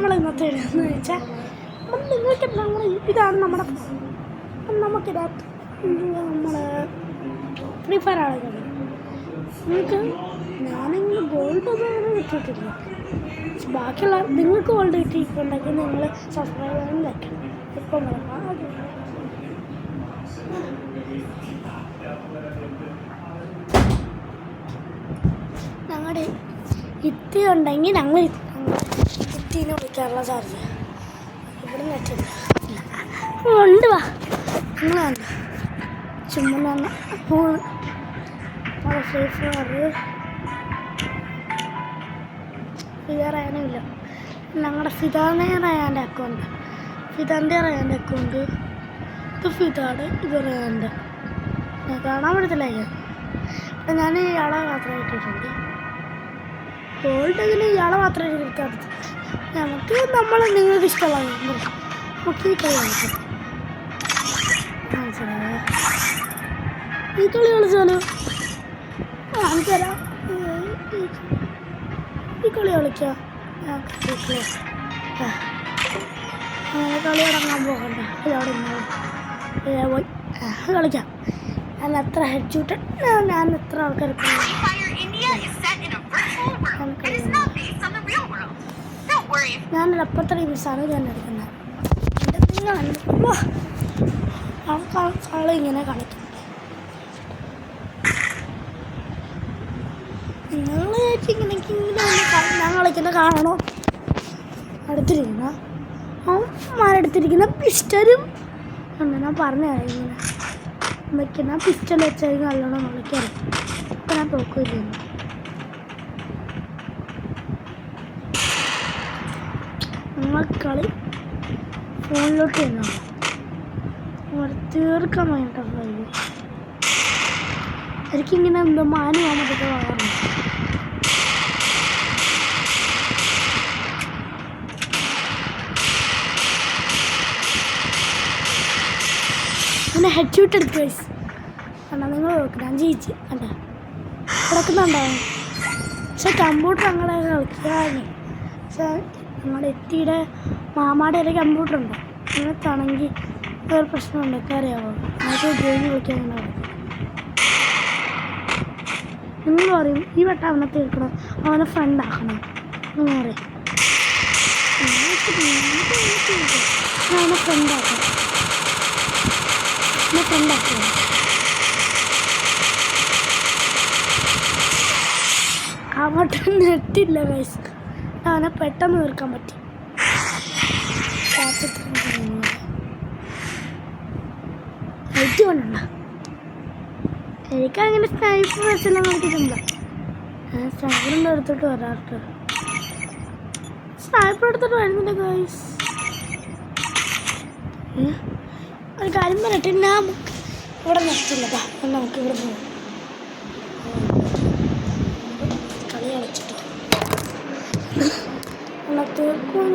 നമ്മൾ ഇന്നത്തെ എന്ന് വെച്ചാൽ നിങ്ങൾക്ക് ഇതാണ് നമ്മുടെ നമുക്കിതിനകത്ത് നമ്മൾ ഫ്രീ ഫയർ ആളുകൾ നിങ്ങൾക്ക് ഞാനിങ്ങനെ ഗോൾഡൊന്നും അങ്ങനെ കിട്ടിയിട്ടില്ല. ബാക്കിയുള്ള നിങ്ങൾക്ക് ഗോൾഡ് കിട്ടിയിട്ടുണ്ടെങ്കിൽ നിങ്ങൾ സബ്സ്ക്രൈബ് ചെയ്യാൻ വെക്കണം. ഇപ്പം ഞങ്ങളുടെ ഇത്തി ഉണ്ടെങ്കിൽ ഞങ്ങൾ ഇത്തീനെ വിളിക്കാറുള്ള ചാർജ് ഇവിടെ നെറ്റില്ല ഉണ്ട്. വാ നിങ്ങളാണ് ചുമ്മാ അപ്പോൾ ഫ്രീ ഫയർ റയാനില്ല. ഞങ്ങളുടെ ഫിദാനെ റയാൻ്റെ അക്കൗണ്ട്, ഫിദാൻ്റെ റയാൻ്റെ അക്കൗണ്ട്. ഇത് ഫിദാണ്, ഇത് റയാൻ്റെ. കാണാൻ പറ്റത്തില്ല. അപ്പം ഞാൻ ഇയാളെ മാത്രമേ ഇട്ടിട്ടുണ്ട്. ഗോൾഡ് എങ്ങനെ ഇയാളെ മാത്രമേ എടുക്കാൻ നമുക്ക് നിങ്ങൾക്ക് ഇഷ്ടമുള്ള നമുക്ക് ഈ കളി കളിക്കാം. മനസ്സിലായോ? ഈ കളി കളിച്ചാലോ? എനിക്കറിയാം ഈ കളി കളിക്കാം. കളി തുടങ്ങാൻ പോകണ്ട. ഇതവിടെ പോയി കളിക്കാം. ഞാൻ എത്ര ഹെഡ് ഷൂട്ട് ഞാൻ എത്ര ആൾക്കാർ ഞാനൊരു അപ്പുറത്തെ മിസ്സാണ് ഞാൻ എടുക്കുന്നത്. കളി ഇങ്ങനെ കളിക്കും. നിങ്ങൾ ഞാൻ കളിക്കുന്ന കാണണോ? അടുത്തിരിക്കുന്ന അവന്മാരെടുത്തിരിക്കുന്ന പിസ്റ്റലും ഉണ്ട്. ഞാൻ പറഞ്ഞുതരാം. ഇങ്ങനെ വയ്ക്കുന്ന പിസ്റ്റൽ വെച്ചാൽ നല്ലോണം കളിക്കാറ്. അപ്പം ഞാൻ തോക്കില്ല. നമ്മൾ കളി ഫോണിലോട്ട് ചെയ്യുന്നു. തീർക്കാൻ വേണ്ടിയിട്ടുള്ള എനിക്കിങ്ങനെ എന്തോ മാന് പോകാൻ പറ്റത്തെ വളർന്നു. അങ്ങനെ ഹെഡ് ഷൂട്ട് എടുത്ത് കഴിച്ച് കണ്ടാ നിങ്ങൾ നോക്കണം. ഞാൻ ജയിച്ച് കണ്ട കിടക്കുന്നുണ്ടാവും. പക്ഷെ കമ്പ്യൂട്ടർ അങ്ങനെ കളിക്കാതെ പക്ഷെ നമ്മുടെ എത്തിയുടെ മാമാടെ ഒരു കമ്പ്യൂട്ടർ ഉണ്ട്. അങ്ങനത്താണെങ്കിൽ വേറെ പ്രശ്നമുണ്ട്. ഒക്കെ അറിയാമോ? നമുക്ക് ഗെയിം കളിക്കാൻ അങ്ങനെ നിങ്ങൾ പറയും ഈ വട്ടം അവനെ തീർക്കണം, അവനെ ഫ്രണ്ടാക്കണം എന്ന് പറയും. അവനെ ഫ്രണ്ടാക്കാം. ആ വട്ടം നെറ്റില്ല ഗൈസ്. അവനെ പെട്ടെന്ന് തീർക്കാൻ പറ്റി. ഹൈറ്റ് കൊണ്ടുണ്ട. എനിക്കങ്ങനെ സ്നൈപ്പർ വെച്ചെല്ലാം കളിക്കുന്നില്ല. സ്നൈപ്പറിൻ്റെ എടുത്തിട്ട് വരാറുണ്ട്. സ്നൈപ്പർ എടുത്തിട്ട് വരുന്നില്ല ഗൈസ്. ഒരു കാര്യം പറയട്ടെ, ഞാൻ ഇവിടെ നിർത്തില്ലതാ. നമുക്ക് ഇവിടെ പോകാം. കളി കളിച്ചിട്ട് തീർക്കും.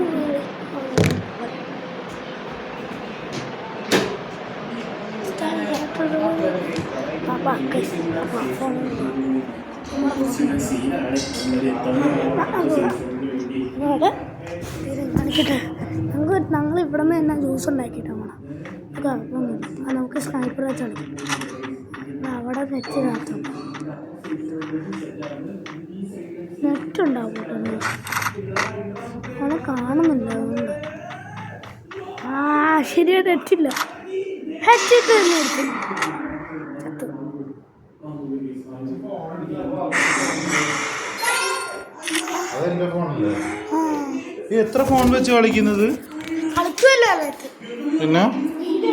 ഞങ്ങൾ ഇവിടെ നിന്ന് തന്നെ ജ്യൂസ് ഉണ്ടാക്കിയിട്ട് പോകണം. കുഴപ്പമൊന്നുമില്ല. നമുക്ക് സ്നൈപ്പർ വെച്ച് കളിക്കാം. അവിടെ നെറ്റ് കാത്തും നെറ്റുണ്ടാവും കേട്ടോ. അവിടെ കാണുന്നില്ല. അതുകൊണ്ട് ശരിയാ നെറ്റില്ല. ഹെഡ്സെറ്റ് തന്നെ എടുക്കും. എത്ര ഫോൺ വെച്ച് കളിക്കുന്നത്? കളിക്കുമല്ലോ. പിന്നെ